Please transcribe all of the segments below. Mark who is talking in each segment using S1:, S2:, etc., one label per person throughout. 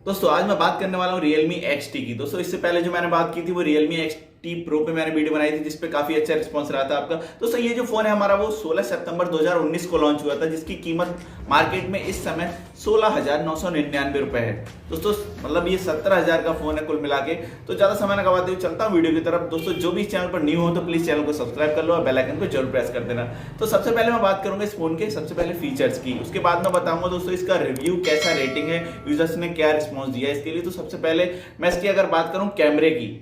S1: दोस्तों आज मैं बात करने वाला हूँ Realme XT की। दोस्तों इससे पहले जो मैंने बात की थी वो Realme XT Pro पे मैंने वीडियो बनाई थी जिसपे काफी अच्छा रिस्पांस रहा था आपका। दोस्तों ये जो फोन है हमारा वो 16 सितंबर 2019 को लॉन्च हुआ था, जिसकी कीमत मार्केट में इस समय 16,999 रुपए है। दोस्तों मतलब ये 17,000 का फोन है कुल मिला के। तो ज्यादा समय न गवाते हुए चलता हूँ वीडियो की तरफ। दोस्तों जो भी इस चैनल पर न्यू हो तो प्लीज चैनल को सब्सक्राइब कर लो और बेल आइकन को जरूर प्रेस कर देना। तो सबसे पहले मैं बात करूंगा इस फोन के सबसे पहले फीचर्स की, उसके बाद मैं बताऊंगा दोस्तों इसका रिव्यू कैसा, रेटिंग है, यूजर्स ने क्या रिस्पॉन्स दिया इसके लिए। तो सबसे पहले मैं इसकी अगर बात करूं कैमरे की,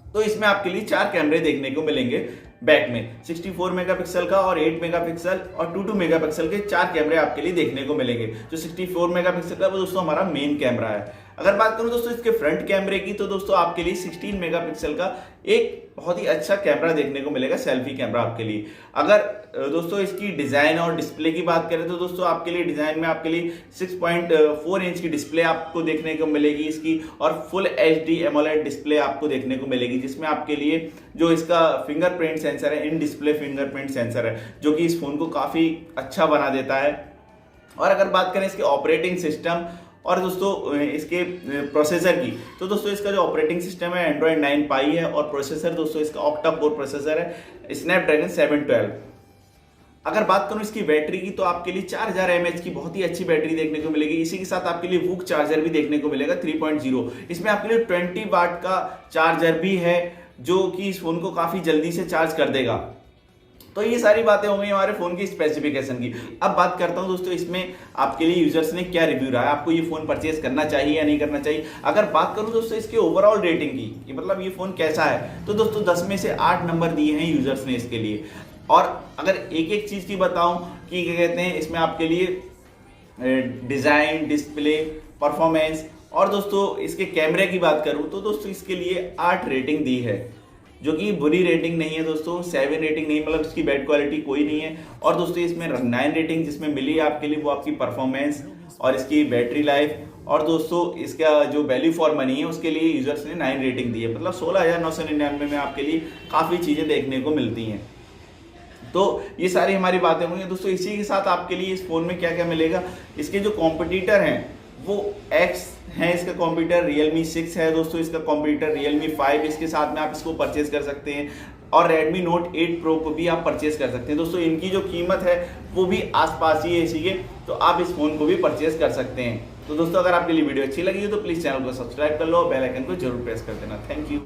S1: तो इसमें आपके लिए 4 कैमरे देखने को मिलेंगे। बैक में 64 मेगापिक्सल का और 8 मेगापिक्सल और 22 मेगापिक्सल के 4 कैमरे आपके लिए देखने को मिलेंगे। जो 64 मेगापिक्सल का वो दोस्तों हमारा मेन कैमरा है। अगर बात करूं दोस्तों इसके फ्रंट कैमरे की, तो दोस्तों आपके लिए 16 मेगापिक्सल का एक बहुत ही अच्छा कैमरा देखने को मिलेगा, सेल्फी कैमरा आपके लिए। अगर दोस्तों इसकी डिजाइन और डिस्प्ले की बात करें तो दोस्तों आपके लिए डिजाइन में आपके लिए 6.4 इंच की डिस्प्ले आपको देखने को मिलेगी इसकी, और फुल HD एमोलेड डिस्प्ले आपको देखने को मिलेगी, जिसमें आपके लिए जो इसका फिंगरप्रिंट सेंसर है, इन डिस्प्ले फिंगरप्रिंट सेंसर है, जो कि इस फोन को काफी अच्छा बना देता है। और अगर बात करें इसके ऑपरेटिंग सिस्टम और दोस्तों इसके प्रोसेसर की, तो दोस्तों इसका जो ऑपरेटिंग सिस्टम है एंड्रॉइड 9 पाई है, और प्रोसेसर दोस्तों इसका ऑक्टा कोर प्रोसेसर है, स्नैपड्रैगन 712। अगर बात करूं इसकी बैटरी की, तो आपके लिए 4000 mAh की बहुत ही अच्छी बैटरी देखने को मिलेगी। इसी के साथ आपके लिए वूक चार्जर भी देखने को मिलेगा 3.0। इसमें आपके लिए 20 वाट का चार्जर भी है, जो कि इस फोन को काफी जल्दी से चार्ज कर देगा। तो ये सारी बातें हो गई हमारे फोन की स्पेसिफिकेशन की। अब बात करता हूं दोस्तों इसमें आपके लिए यूजर्स ने क्या रिव्यू रहा है, आपको ये फोन परचेज करना चाहिए या नहीं करना चाहिए। अगर बात करूं दोस्तों इसके ओवरऑल रेटिंग की, कि मतलब ये फोन कैसा है, तो दोस्तों 10 में से 8 नंबर दिए हैं यूजर्स ने इसके लिए। और अगर एक एक चीज की बताऊं कि क्या कहते हैं इसमें आपके लिए डिजाइन, डिस्प्ले, परफॉर्मेंस और दोस्तों इसके कैमरे की बात करूं तो दोस्तों इसके लिए 8 रेटिंग दी है, जो कि बुरी रेटिंग नहीं है दोस्तों, 7 रेटिंग नहीं, मतलब इसकी बैड क्वालिटी कोई नहीं है। और दोस्तों इसमें 9 रेटिंग जिसमें मिली है आपके लिए वो आपकी परफॉर्मेंस और इसकी बैटरी लाइफ, और दोस्तों इसका जो वैल्यू फॉर मनी है उसके लिए यूजर्स ने 9 रेटिंग दी है। मतलब 16,999 में आपके लिए काफ़ी चीज़ें देखने को मिलती हैं। तो ये सारी हमारी बातें होंगी दोस्तों। इसी के साथ आपके लिए इस फोन में क्या क्या मिलेगा, इसके जो कॉम्पिटिटर हैं वो X है, इसका कंप्यूटर Realme 6 है दोस्तों, इसका कंप्यूटर Realme 5, इसके साथ में आप इसको परचेज कर सकते हैं। और Redmi Note 8 Pro को भी आप परचेज कर सकते हैं दोस्तों। इनकी जो कीमत है वो भी आसपास ही है इसी के, तो आप इस फोन को भी परचेज कर सकते हैं। तो दोस्तों अगर आपके लिए वीडियो अच्छी लगी हो तो प्लीज चैनल को सब्सक्राइब कर लो, बेल आइकन को जरूर प्रेस कर देना। Thank you.